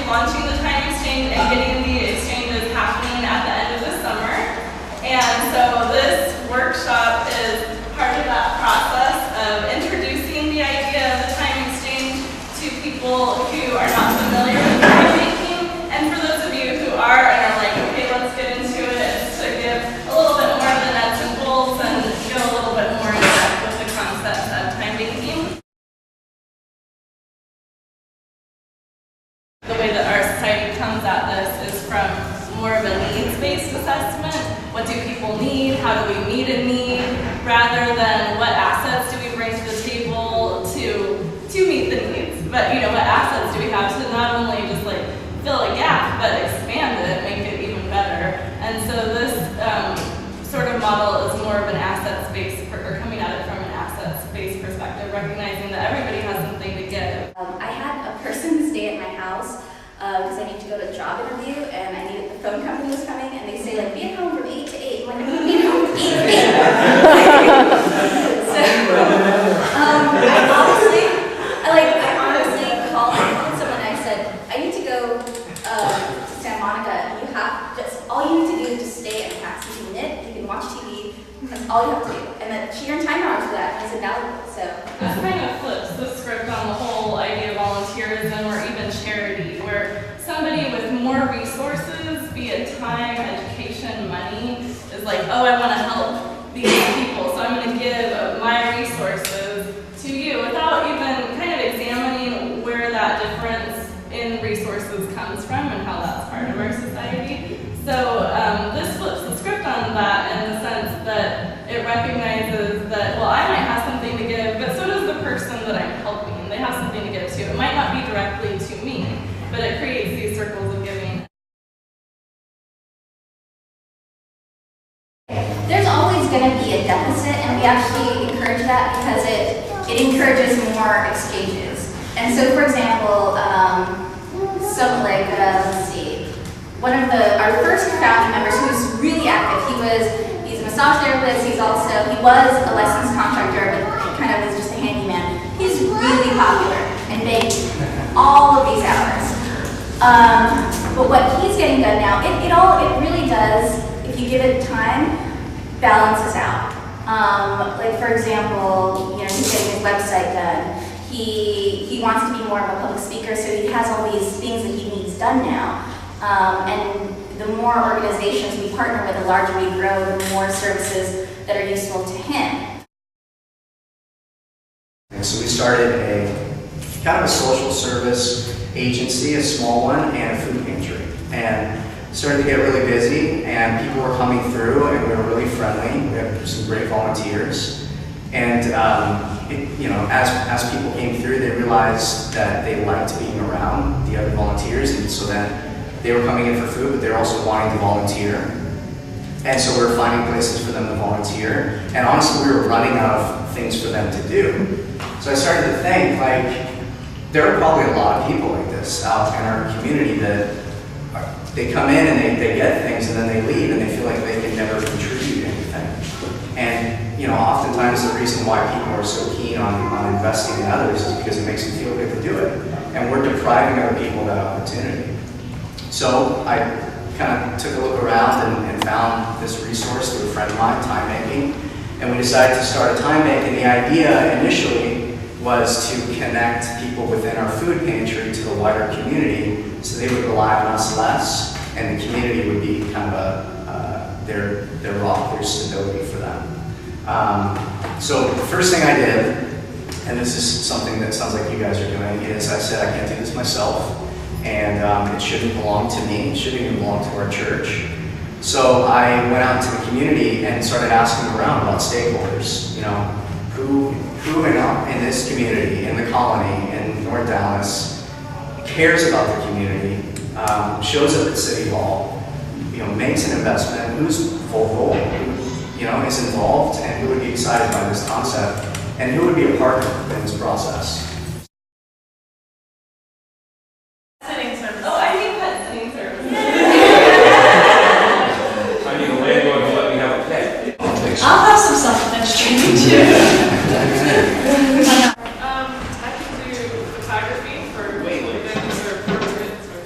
launching the time exchange and getting the exchanges happening at the end of the summer. And so this workshop is part of that process of introducing the idea of the time exchange to people who are not familiar with time making. And for those of you who are and are like, okay, let's get into it, to give a little bit more of the nuts and bolts and go a little bit more in depth with the concept of time making. The way that our society comes at this is from more of a needs-based assessment. What do people need? How do we meet a need? Rather than what assets do we bring to the table to meet the needs? But what assets do we have to not only just like fill a gap, but expand it, make it even better? And so this sort of model is more of an assets-based, or coming at it from an assets-based perspective, recognizing that everybody has something to give. I had a person stay at my house because I need to go to a job interview, and I knew the phone company was coming, and they say, like, be at home from 8 to 8. I'm like, I'm going to be at home from 8 to 8. So, I honestly called someone, and I said, I need to go to Santa Monica. All you need to do is just stay at the house. You can knit, you can watch TV, that's all you have to do. And then she earned time hours for that, and I said, valuable. So this kind of flips the script on the whole idea of volunteerism or even charity, where somebody with more resources, be it time, education, money, is like, oh, I want to help these people, so I'm going to give my resources to you without even kind of examining where that difference in resources comes from and how that's part of our society. So this flips the script on that in the sense that it recognizes that, well, I might have something to give, but so does the person that I'm helping. They have something to give to. It might not be directly to me, but it creates these circles of giving. There's always going to be a deficit, and we actually encourage that because it encourages more exchanges. And so, for example, let's see, our first founding members who was really active, he's a massage therapist, he was a licensed contractor, but kind of is just a handyman. He's really popular and baked all of these hours. But what he's getting done now, it really does, if you give it time, balances out. Like for example, he's getting his website done. He wants to be more of a public speaker, so he has all these things that he needs done now. And the more organizations we partner with, the larger we grow, the more services that are useful to him. And so we started a kind of a social service agency, a small one, and a food pantry. And started to get really busy, and people were coming through, and we were really friendly. We had some great volunteers. And as people came through, they realized that they liked being around the other volunteers, and so then they were coming in for food, but they were also wanting to volunteer. And so we were finding places for them to volunteer. And honestly, we were running out of things for them to do. So I started to think, there are probably a lot of people like this out in our community that they come in and they get things, and then they leave, and they feel like they can never contribute anything. And oftentimes the reason why people are so keen on investing in others is because it makes them feel good to do it. And we're depriving other people that opportunity. So I kind of took a look around and found this resource through a friend of mine, time making, and we decided to start a time bank. And the idea initially was to connect people within our food pantry to the wider community, so they would rely on us less, and the community would be kind of their rock, their stability for them. So the first thing I did, and this is something that sounds like you guys are doing, is I said I can't do this myself. And it shouldn't belong to me, it shouldn't even belong to our church. So I went out into the community and started asking around about stakeholders. Who in this community, in the colony, in North Dallas, cares about the community, shows up at City Hall, makes an investment, who's vocal, who is involved, and who would be excited by this concept, and who would be a partner in this process. I'll have some self-defense training too. I can do photography for weddings or portraits or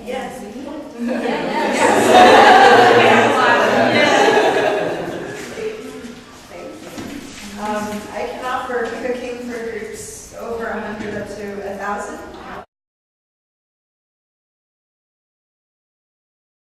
Yes. I can offer cooking for groups over 100 up to 1,000.